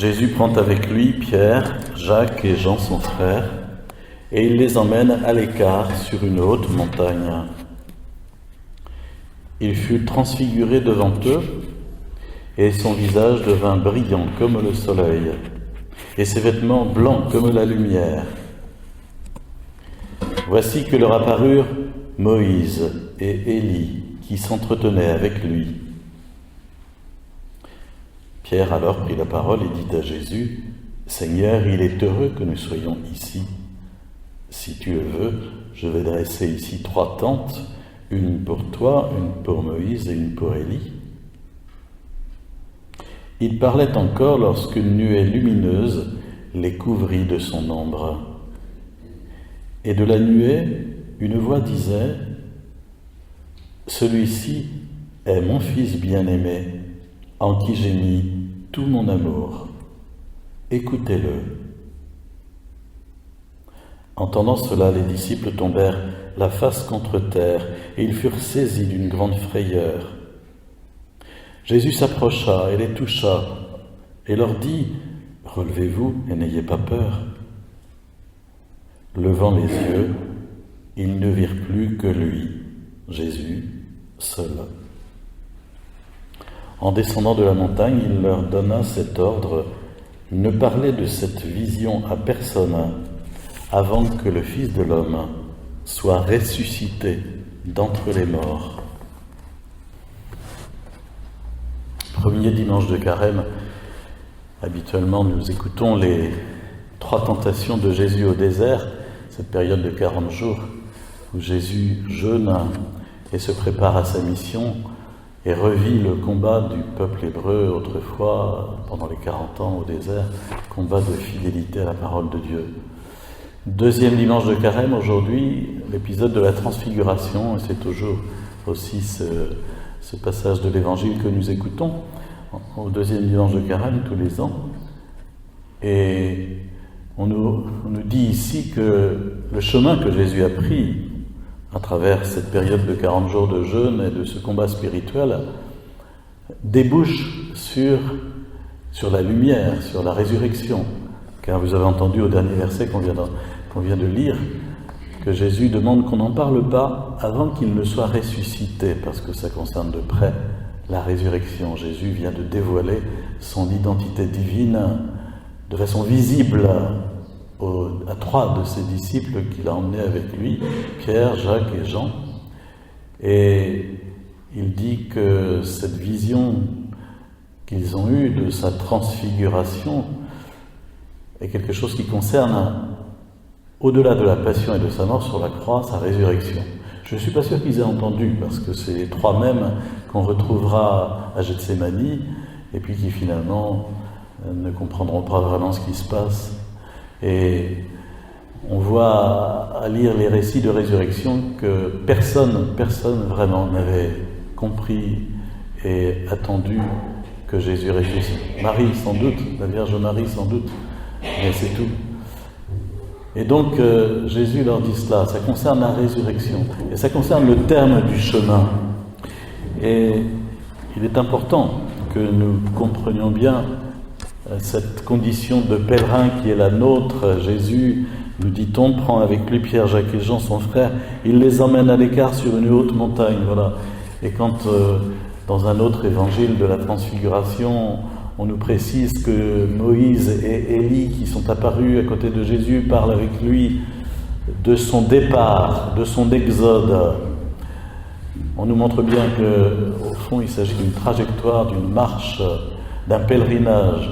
Jésus prend avec lui Pierre, Jacques et Jean son frère, et il les emmène à l'écart sur une haute montagne. Il fut transfiguré devant eux, et son visage devint brillant comme le soleil, et ses vêtements blancs comme la lumière. Voici que leur apparurent Moïse et Élie, qui s'entretenaient avec lui. Pierre alors prit la parole et dit à Jésus, « Seigneur, il est heureux que nous soyons ici. Si tu le veux, je vais dresser ici 3 tentes, une pour toi, une pour Moïse et une pour Élie. » Il parlait encore lorsqu'une nuée lumineuse les couvrit de son ombre. Et de la nuée, une voix disait, « Celui-ci est mon Fils bien-aimé, en qui j'ai mis tout mon amour. Écoutez-le. » Entendant cela, les disciples tombèrent la face contre terre, et ils furent saisis d'une grande frayeur. Jésus s'approcha et les toucha, et leur dit, « Relevez-vous et n'ayez pas peur. » Levant les yeux, ils ne virent plus que lui, Jésus, seul. En descendant de la montagne, il leur donna cet ordre, « Ne parlez de cette vision à personne avant que le Fils de l'homme soit ressuscité d'entre les morts. » Premier dimanche de Carême, habituellement nous écoutons les 3 tentations de Jésus au désert, cette période de 40 jours où Jésus jeûne et se prépare à sa mission et revit le combat du peuple hébreu autrefois, pendant les 40 ans au désert, combat de fidélité à la parole de Dieu. Deuxième dimanche de Carême, aujourd'hui, l'épisode de la Transfiguration, et c'est toujours aussi ce passage de l'Évangile que nous écoutons au deuxième dimanche de Carême tous les ans. Et on nous dit ici que le chemin que Jésus a pris à travers cette période de 40 jours de jeûne et de ce combat spirituel débouche sur la lumière, sur la résurrection. Car vous avez entendu au dernier verset qu'on vient de lire que Jésus demande qu'on n'en parle pas avant qu'il ne soit ressuscité, parce que ça concerne de près la résurrection. Jésus vient de dévoiler son identité divine de façon visible à 3 de ses disciples qu'il a emmenés avec lui, Pierre, Jacques et Jean. Et il dit que cette vision qu'ils ont eue de sa transfiguration est quelque chose qui concerne, au-delà de la passion et de sa mort sur la croix, sa résurrection. Je ne suis pas sûr qu'ils aient entendu, parce que c'est les 3 mêmes qu'on retrouvera à Gethsémani, et puis qui finalement ne comprendront pas vraiment ce qui se passe. Et on voit à lire les récits de résurrection que personne vraiment n'avait compris et attendu que Jésus ressuscite. Marie sans doute, la Vierge Marie sans doute, mais c'est tout. Et donc Jésus leur dit cela, ça concerne la résurrection, et ça concerne le terme du chemin. Et il est important que nous comprenions bien cette condition de pèlerin qui est la nôtre. Jésus, nous dit-on, prend avec lui Pierre, Jacques et Jean, son frère, il les emmène à l'écart sur une haute montagne, voilà. Et quand dans un autre évangile de la Transfiguration, on nous précise que Moïse et Élie, qui sont apparus à côté de Jésus, parlent avec lui de son départ, de son exode. On nous montre bien qu'au fond, il s'agit d'une trajectoire, d'une marche, d'un pèlerinage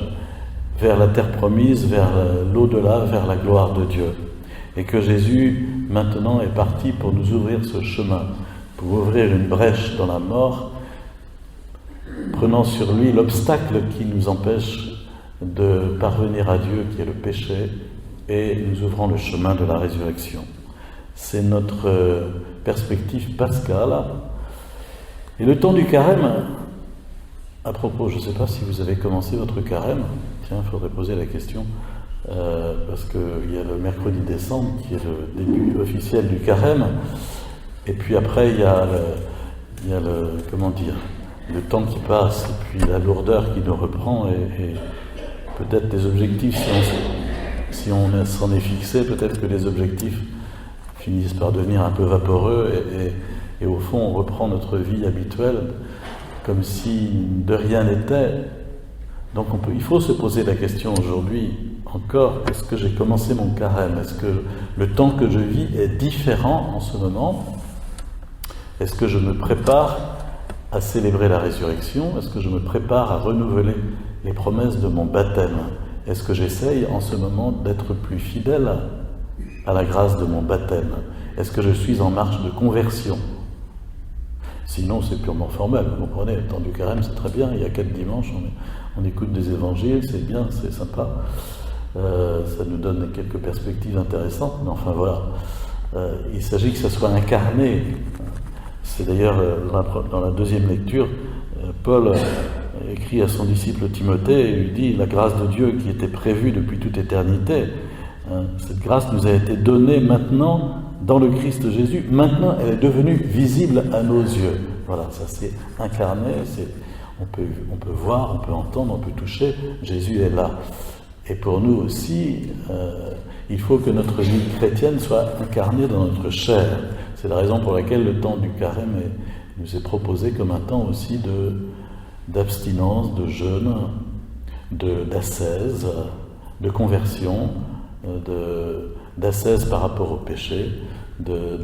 vers la terre promise, vers l'au-delà, vers la gloire de Dieu. Et que Jésus, maintenant, est parti pour nous ouvrir ce chemin, pour ouvrir une brèche dans la mort, prenant sur lui l'obstacle qui nous empêche de parvenir à Dieu, qui est le péché, et nous ouvrant le chemin de la résurrection. C'est notre perspective pascale. Et le temps du carême, à propos, je ne sais pas si vous avez commencé votre carême, tiens, il faudrait poser la question, parce qu'il y a le mercredi décembre, qui est le début officiel du carême, et puis après il y a le temps qui passe, et puis la lourdeur qui nous reprend, et peut-être des objectifs, si on s'en est fixé, peut-être que les objectifs finissent par devenir un peu vaporeux et au fond on reprend notre vie habituelle comme si de rien n'était. Donc il faut se poser la question aujourd'hui encore, est-ce que j'ai commencé mon carême? Est-ce que le temps que je vis est différent en ce moment? Est-ce que je me prépare à célébrer la résurrection? Est-ce que je me prépare à renouveler les promesses de mon baptême? Est-ce que j'essaye en ce moment d'être plus fidèle à la grâce de mon baptême? Est-ce que je suis en marche de conversion? Sinon, c'est purement formel, vous comprenez, le temps du carême, c'est très bien, il y a 4 dimanches, on écoute des évangiles, c'est bien, c'est sympa, ça nous donne quelques perspectives intéressantes, mais enfin voilà, il s'agit que ça soit incarné. C'est d'ailleurs dans la deuxième lecture, Paul écrit à son disciple Timothée et lui dit « La grâce de Dieu qui était prévue depuis toute éternité, cette grâce nous a été donnée maintenant dans le Christ Jésus. Maintenant, elle est devenue visible à nos yeux. » Voilà, ça c'est incarné, on peut voir, on peut entendre, on peut toucher. Jésus est là. Et pour nous aussi, il faut que notre vie chrétienne soit incarnée dans notre chair. C'est la raison pour laquelle le temps du carême nous est proposé comme un temps aussi d'abstinence, de jeûne, d'ascèse, de conversion, d'ascèse par rapport au péché, de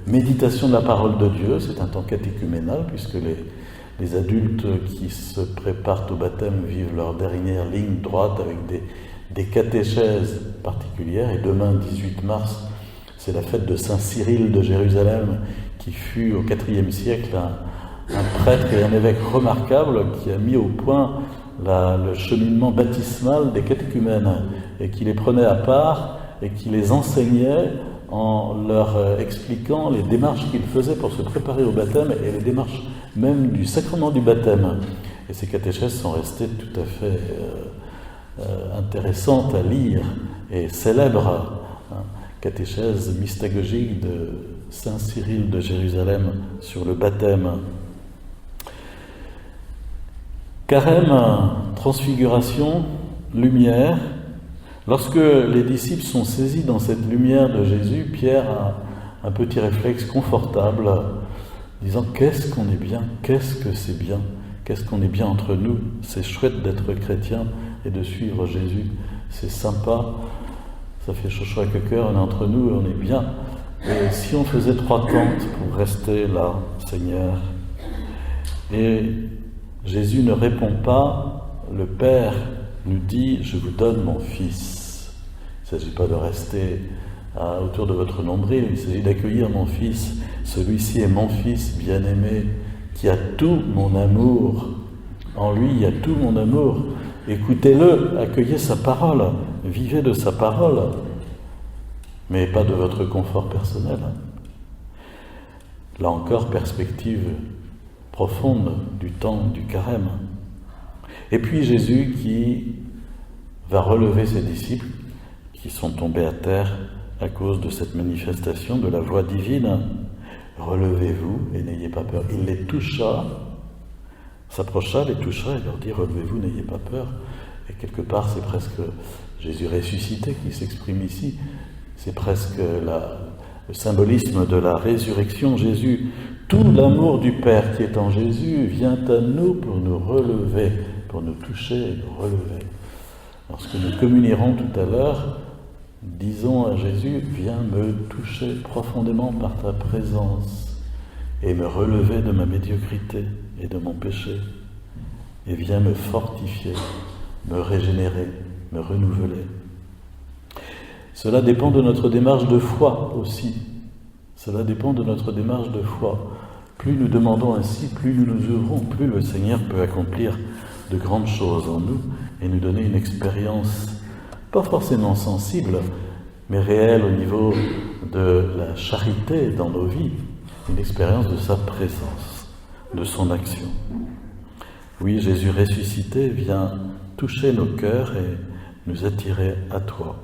méditation de la parole de Dieu. C'est un temps catéchuménal puisque les adultes qui se préparent au baptême vivent leur dernière ligne droite avec des catéchèses particulières. Et demain, 18 mars, c'est la fête de Saint Cyril de Jérusalem qui fut au IVe siècle un prêtre et un évêque remarquable qui a mis au point le cheminement baptismal des catéchumènes et qui les prenait à part et qui les enseignait en leur expliquant les démarches qu'ils faisaient pour se préparer au baptême et les démarches même du sacrement du baptême. Et ces catéchèses sont restées tout à fait intéressantes à lire et célèbres. Catéchèse mystagogique de Saint Cyril de Jérusalem sur le baptême. Carême, transfiguration, lumière. Lorsque les disciples sont saisis dans cette lumière de Jésus, Pierre a un petit réflexe confortable, disant « Qu'est-ce qu'on est bien, qu'est-ce que c'est bien, qu'est-ce qu'on est bien entre nous, c'est chouette d'être chrétien et de suivre Jésus, c'est sympa, ça fait chaud à cœur, on est entre nous et on est bien. Et si on faisait 3 tentes pour rester là, Seigneur ?» Et Jésus ne répond pas, le Père nous dit « Je vous donne mon Fils ». Il ne s'agit pas de rester autour de votre nombril, il s'agit d'accueillir mon Fils. Celui-ci est mon Fils bien-aimé, qui a tout mon amour. En lui, il y a tout mon amour. Écoutez-le, accueillez sa parole, vivez de sa parole, mais pas de votre confort personnel. Là encore, perspective profonde du temps du carême. Et puis Jésus qui va relever ses disciples qui sont tombés à terre à cause de cette manifestation de la voix divine. Relevez-vous et n'ayez pas peur. Il les toucha, s'approcha, les toucha et leur dit relevez-vous, n'ayez pas peur. Et quelque part c'est presque Jésus ressuscité qui s'exprime ici. C'est presque le symbolisme de la résurrection. Jésus, tout l'amour du Père qui est en Jésus vient à nous pour nous relever, pour nous toucher et nous relever. Lorsque nous communierons tout à l'heure, disons à Jésus, viens me toucher profondément par ta présence et me relever de ma médiocrité et de mon péché, et viens me fortifier, me régénérer, me renouveler. Cela dépend de notre démarche de foi aussi. Cela dépend de notre démarche de foi. Plus nous demandons ainsi, plus nous nous ouvrons, plus le Seigneur peut accomplir de grandes choses en nous et nous donner une expérience, pas forcément sensible, mais réelle au niveau de la charité dans nos vies, une expérience de sa présence, de son action. Oui, Jésus ressuscité vient toucher nos cœurs et nous attirer à toi.